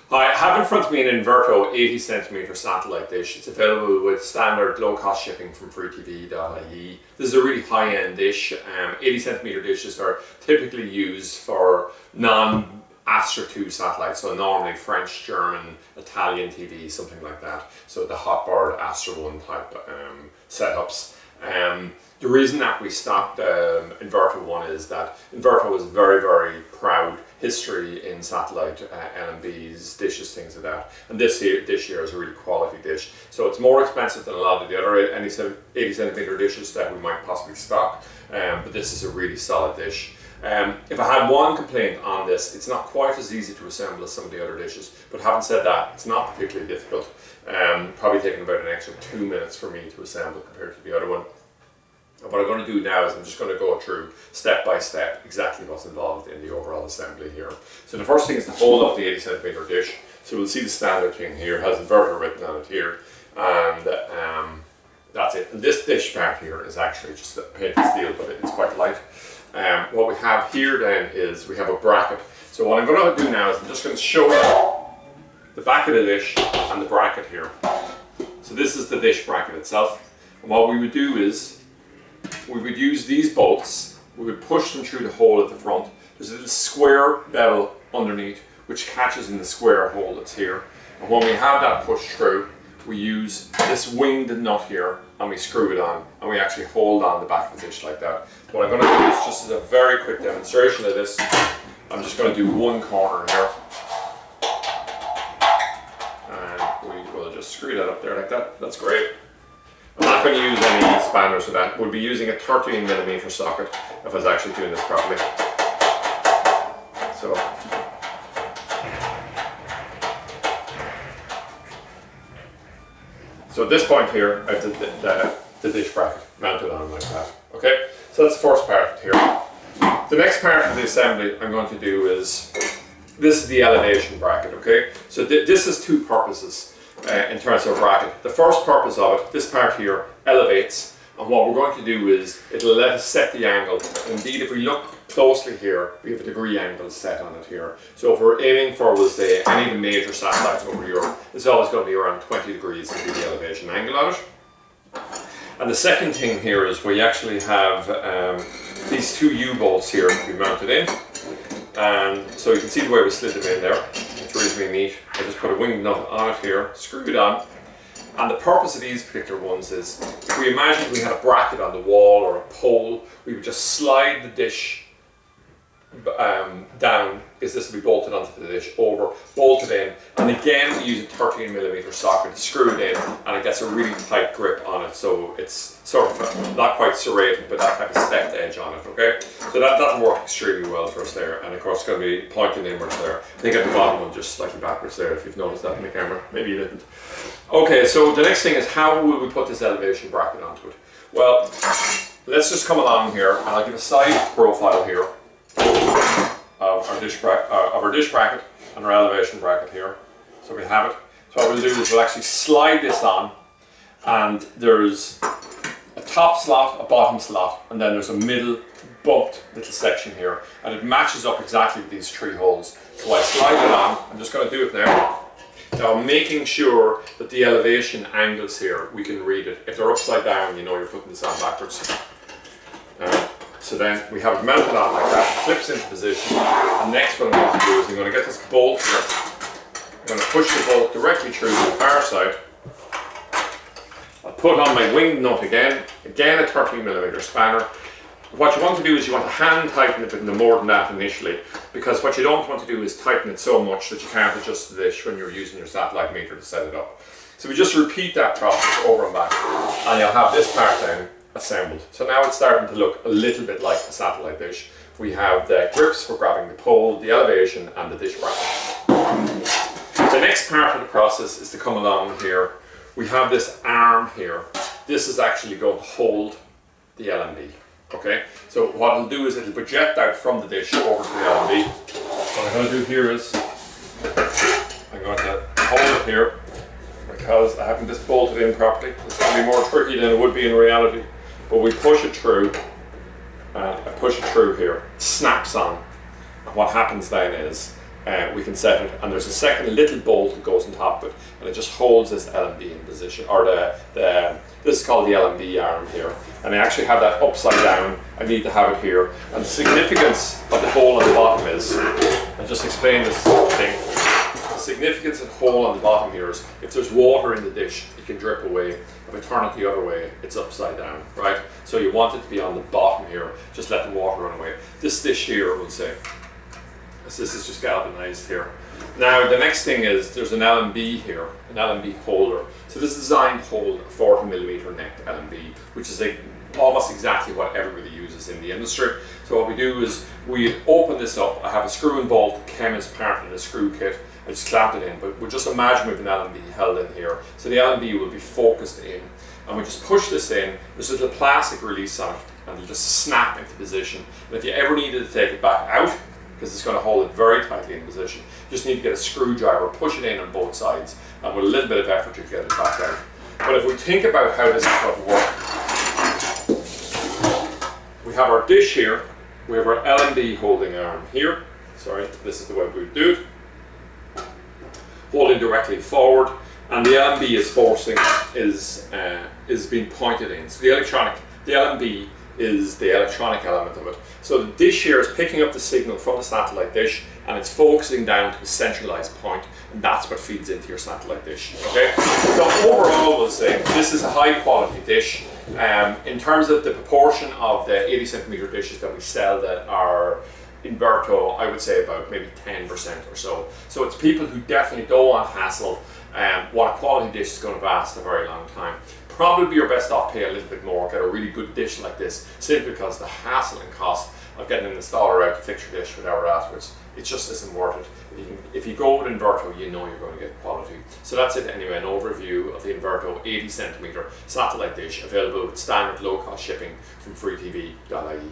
Hi, I have in front of me an Inverto 80cm satellite dish. It's available with standard low-cost shipping from freetv.ie. This is a really high-end dish. 80cm dishes are typically used for non-Astra 2 satellites, so normally French, German, Italian TV, something like that. So the Hotbird Astra 1 type setups. The reason that we stocked Inverto 1 is that Inverto has very, very proud history in satellite Lmd's dishes, things like that. And this dish here is a really quality dish. So it's more expensive than a lot of the other 80cm dishes that we might possibly stock, but this is a really solid dish. If I had one complaint on this, it's not quite as easy to assemble as some of the other dishes, but having said that, it's not particularly difficult. Probably taking about an extra 2 minutes for me to assemble compared to the other one. And what I'm going to do now is I'm just going to go through step by step exactly what's involved in the overall assembly here. So the first thing is to hold up the 80cm dish. So we'll see the standard thing here, it has Inverto written on it here, and that's it. And this dish part here is actually just a painted steel, but it's quite light. What we have here then is we have a bracket. So what I'm going to do now is I'm just going to show you the back of the dish and the bracket here. So this is the dish bracket itself. And what we would do is we would use these bolts, we would push them through the hole at the front. There's a little square bevel underneath which catches in the square hole that's here. And when we have that pushed through, we use this winged nut here and we screw it on, and we actually hold on the back of the dish like that. What I'm going to do is, just as a very quick demonstration of this, I'm just going to do one corner here. And we will just screw that up there like that. That's great. I'm not going to use any spanners for that. We'll be using a 13mm socket if I was actually doing this properly. So at this point here, I have the dish bracket mounted on like that. Okay, so that's the first part here. The next part of the assembly I'm going to do is, this is the elevation bracket, okay? So this has two purposes. In terms of a bracket. The first purpose of it, this part here, elevates, and what we're going to do is it'll let us set the angle. Indeed, if we look closely here, we have a degree angle set on it here. So if we're aiming for, we'll say, any of the major satellites over Europe, it's always going to be around 20 degrees to be the elevation angle on it. And the second thing here is we actually have these two U-bolts here to be mounted in. And so you can see the way we slid them in there. It's really neat. I just put a winged nut on it here, screw it on. And the purpose of these particular ones is, if we imagine we had a bracket on the wall or a pole, we would just slide the dish down, because this will be bolted onto the dish, over, bolted in, and again we use a 13mm socket to screw it in, and it gets a really tight grip on it, so it's sort of not quite serrated, but that type of stepped edge on it, okay? So that'll work extremely well for us there, and of course it's going to be pointing inwards there. I think at the bottom one just slightly backwards there, if you've noticed that in the camera. Maybe you didn't. Okay, so the next thing is, how will we put this elevation bracket onto it? Well, let's just come along here, and I'll give a side profile here of our dish bracket and our elevation bracket here. So we have it. So what we'll do is we'll actually slide this on, and there's a top slot, a bottom slot, and then there's a middle bumped little section here, and it matches up exactly with these three holes. So I slide it on. I'm just going to do it now. Now, making sure that the elevation angles here, we can read it. If they're upside down, you know you're putting this on backwards. So then we have it mounted on like that, flips into position, and next what I'm going to do is I'm going to get this bolt here. I'm going to push the bolt directly through to the far side. I'll put on my winged nut again a 13mm spanner. What you want to do is you want to hand tighten it no more than that initially, because what you don't want to do is tighten it so much that you can't adjust the dish when you're using your satellite meter to set it up. So we just repeat that process over and back, and you'll have this part then assembled. So now it's starting to look a little bit like a satellite dish. We have the grips for grabbing the pole, the elevation, and the dish bracket. The next part of the process is to come along here. We have this arm here. This is actually going to hold the Lmd. Okay, so what it'll do is it'll project out from the dish over to the Lmd. What I'm going to do here is I'm going to hold it here, because I haven't just bolted in properly. It's going to be more tricky than it would be in reality. But we push it through, and I push it through here, it snaps on, and what happens then is we can set it, and there's a second little bolt that goes on top of it, and it just holds this LMD in position, or this is called the Lmd arm here, and I actually have that upside down. I need to have it here, and the significance of the hole on the bottom is, I'll just explain this thing. The significance of the hole on the bottom here is, if there's water in the dish, it can drip away. If I turn it the other way, it's upside down, right? So you want it to be on the bottom here, just let the water run away. This dish here, we'll say, this is just galvanized here. Now the next thing is, there's an LMB here, an LMB holder. So this is designed to hold a 40mm necked LMB, which is almost exactly what everybody uses in the industry. So what we do is, we open this up. I have a screw and bolt that came as part of the screw kit. I just clamped it in, but we'll just imagine we have an LMB held in here. So the LMB will be focused in, and we just push this in. There's a little plastic release on it, and it'll just snap into position. And if you ever needed to take it back out, because it's going to hold it very tightly in position, you just need to get a screwdriver, push it in on both sides, and with a little bit of effort you get it back out. But if we think about how this is going to work, we have our dish here, we have our LMB holding arm here. Sorry, this is the way we would do it. Holding directly forward, and the LMB is being pointed in. So the LMB is the electronic element of it. So the dish here is picking up the signal from the satellite dish, and it's focusing down to a centralized point, and that's what feeds into your satellite dish. Okay. So overall, we'll say this is a high quality dish. In terms of the proportion of the 80cm dishes that we sell that are Inverto, I would say about maybe 10% or so. So it's people who definitely don't want hassle, want a quality dish that's going to last a very long time. Probably you're best off pay a little bit more, get a really good dish like this, simply because the hassle and cost of getting an installer out to fix your dish whatever afterwards, it just isn't worth it. If you go with Inverto, you know you're going to get quality. So that's it anyway, an overview of the Inverto 80cm satellite dish, available with standard low-cost shipping from freetv.ie.